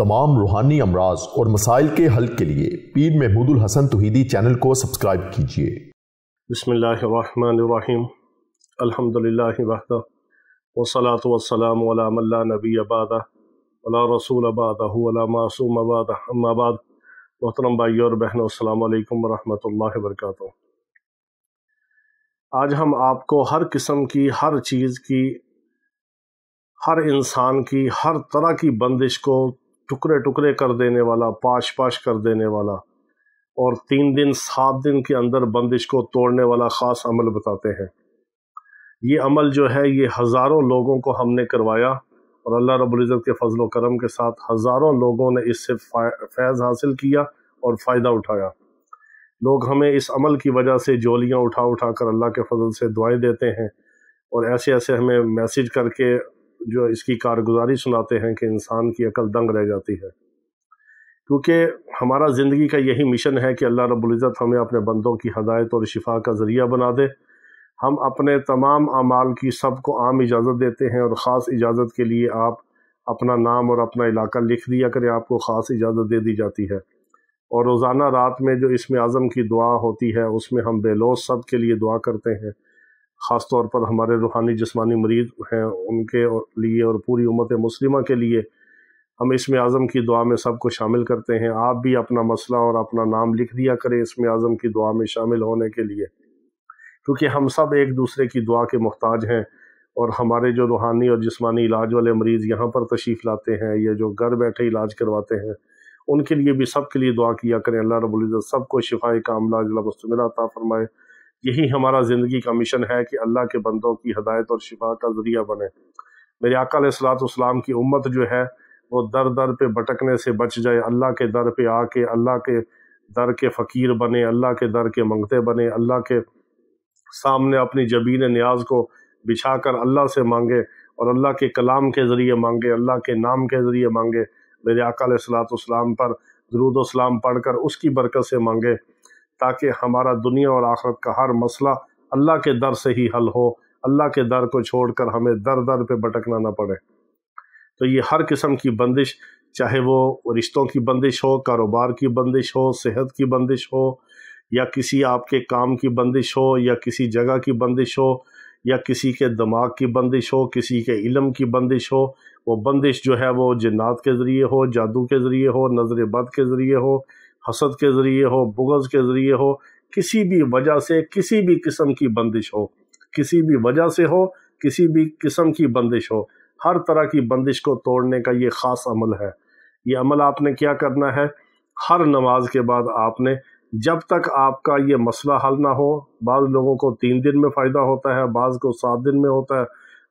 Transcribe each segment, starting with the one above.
तमाम रूहानी अमराज और मसाइल के हल के लिए पीर महमूद उल हसन तौहीदी चैनल को सब्सक्राइब कीजिए। बिस्मिल्लाहिर्रहमानिर्रहीम। अल्हम्दुलिल्लाहि वहदा वस्सलातु वस्सलामु अला मन ला नबिय्य बअदा वला रसूल बअदहु वला मासूम बअदा अम्मा बाद। मोहतरम भाइयों और बहनों, अस्सलामु अलैकुम वरहमतुल्लाहि वबरकातुहू। आज हम आपको हर किस्म की, हर चीज़ की, हर इंसान की, हर तरह की बंदिश को टुकड़े टुकड़े कर देने वाला, पाश पाश कर देने वाला और 3 दिन 7 दिन के अंदर बंदिश को तोड़ने वाला ख़ास अमल बताते हैं। ये अमल जो है ये हज़ारों लोगों को हमने करवाया और अल्लाह रब्बुल इज़्ज़त के फजल व करम के साथ हज़ारों लोगों ने इससे फैज़ हासिल किया और फ़ायदा उठाया। लोग हमें इस अमल की वजह से जोलियाँ उठा उठा कर अल्लाह के फजल से दुआएं देते हैं और ऐसे ऐसे हमें मैसेज करके जो इसकी कारगुजारी सुनाते हैं कि इंसान की अकल दंग रह जाती है। क्योंकि हमारा ज़िंदगी का यही मिशन है कि अल्लाह रब्बुल इज़्ज़त हमें अपने बंदों की हदायत और शिफा का ज़रिया बना दे। हम अपने तमाम अमाल की सबको आम इजाज़त देते हैं और ख़ास इजाज़त के लिए आप अपना नाम और अपना इलाका लिख दिया करें, आपको ख़ास इजाज़त दे दी जाती है। और रोज़ाना रात में जो इसमें आज़म की दुआ होती है उसमें हम बेलौस सब के लिए दुआ करते हैं। ख़ास तौर पर हमारे रूहानी जिस्मानी मरीज़ हैं उनके लिए और पूरी उम्मत मुस्लिमा के लिए हम इसमें आज़म की दुआ में सबको शामिल करते हैं। आप भी अपना मसला और अपना नाम लिख दिया करें इसमें आज़म की दुआ में शामिल होने के लिए, क्योंकि हम सब एक दूसरे की दुआ के मोहताज हैं। और हमारे जो रूहानी और जिस्मानी इलाज वाले मरीज़ यहाँ पर तशरीफ़ लाते हैं, ये जो घर बैठे इलाज करवाते हैं, उनके लिए भी सब के लिए दुआ किया करें। अल्लाह रब्बुल इज़्ज़त सबको शिफाए कामिला अजला मुस्तमिला अता फरमाए। यही हमारा ज़िंदगी का मिशन है कि अल्लाह के बंदों की हदायत और शिफा का ज़रिया बने। मेरे आका अलैहिस्सलाम की उम्मत जो है वो दर दर पे भटकने से बच जाए, अल्लाह के दर पे आके अल्लाह के दर के फ़कीर बने, अल्लाह के दर के मंगते बने, अल्लाह के सामने अपनी जबीन न्याज को बिछा कर अल्लाह से मांगे और अल्लाह के कलाम के ज़रिए मांगे, अल्लाह के नाम के ज़रिए मांगे। मेरे आका अलैहिस्सलाम पर दुरूद व सलाम पढ़कर उसकी बरकत से मांगे, ताकि हमारा दुनिया और आखिरत का हर मसला अल्लाह के दर से ही हल हो, अल्लाह के दर को छोड़कर हमें दर दर पे भटकना ना पड़े। तो ये हर किस्म की बंदिश, चाहे वो रिश्तों की बंदिश हो, कारोबार की बंदिश हो, सेहत की बंदिश हो, या किसी आपके काम की बंदिश हो, या किसी जगह की बंदिश हो, या किसी के दिमाग की बंदिश हो, किसी के इल्म की बंदिश हो, वो बंदिश जो है वो जिन्नात के ज़रिए हो, जादू के ज़रिए हो, नज़र बद के ज़रिए हो, हसद के ज़रिए हो, बुग़्ज़ के ज़रिए हो, किसी भी वजह से किसी भी किस्म की बंदिश हो, किसी भी वजह से हो, किसी भी किस्म की बंदिश हो, हर तरह की बंदिश को तोड़ने का ये ख़ास अमल है। ये अमल आपने क्या करना है, हर नमाज के बाद आपने, जब तक आपका ये मसला हल ना हो, बाज़ लोगों को 3 दिन में फ़ायदा होता है, बाज़ को 7 दिन में होता है,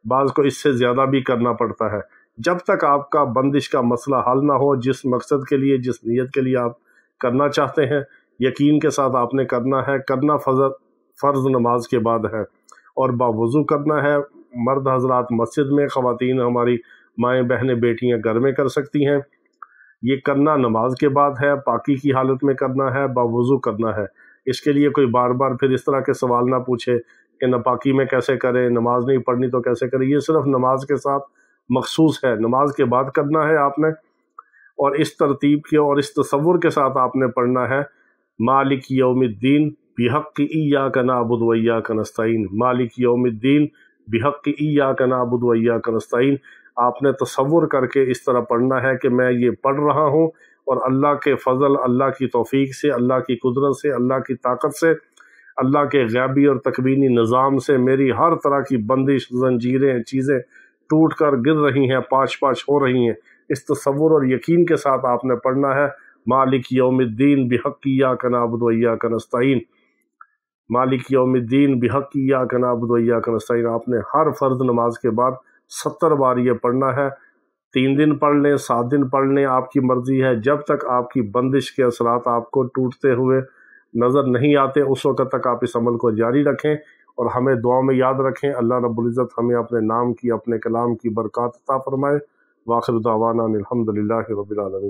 बाज़ को इससे ज़्यादा भी करना पड़ता है। जब तक आपका बंदिश का मसला हल ना हो, जिस मकसद के लिए, जिस नीयत के लिए आप करना चाहते हैं, यकीन के साथ आपने करना है। करना फ़र्ज़ नमाज के बाद है और बावुज़ू करना है। मर्द हज़रात मस्जिद में, ख़वातीन हमारी माएँ बहनें बेटियाँ घर में कर सकती हैं। ये करना नमाज के बाद है, पाकी की हालत में करना है, बावुज़ू करना है। इसके लिए कोई बार बार फिर इस तरह के सवाल ना पूछे कि नापाकी में कैसे करें, नमाज नहीं पढ़नी तो कैसे करें। ये सिर्फ नमाज के साथ मखसूस है, नमाज के बाद करना है आपने। और इस तरतीब के और इस तसव्वुर के साथ आपने पढ़ना है, मालिक यौमिद्दीन बिहक़्क़ि इय्याका नअबुदु व इय्याका नस्तईन। मालिक यौमिद्दीन बिहक़्क़ि इय्याका नअबुदु व इय्याका नस्तईन। आपने तसव्वुर करके इस तरह पढ़ना है कि मैं ये पढ़ रहा हूँ और अल्लाह के फ़ज़ल, अल्लाह की तौफ़ीक से, अल्लाह की कुदरत से, अल्लाह की ताकत से, अल्लाह के ग़ैबी और तकवीनी निज़ाम से मेरी हर तरह की बंदिश, ज़ंजीरें, चीज़ें टूट कर गिर रही हैं, पाश पाश हो रही हैं। इस तसव्वुर और यकीन के साथ आपने पढ़ना है, मालिक यौमिद्दीन बिहक़्क़ि इय्याका नअबुदु व इय्याका नस्तईन। मालिक यौमिद्दीन बिहक़्क़ि इय्याका नअबुदु व इय्याका नस्तईन। आपने हर फ़र्ज़ नमाज के बाद 70 बार ये पढ़ना है। 3 दिन पढ़ लें, 7 दिन पढ़ लें, आपकी मर्ज़ी है। जब तक आपकी बंदिश के असरात आपको टूटते हुए नज़र नहीं आते, उस वक़्त तक आप इस अमल को जारी रखें और हमें दुआ में याद रखें। अल्लाह रब्बुल इज़्ज़त हमें अपने नाम की, अपने कलाम की बरकत अता फ़रमाए। व आखिर दावाना अनिल हम्दुलिल्लाहि रब्बिल आलमीन।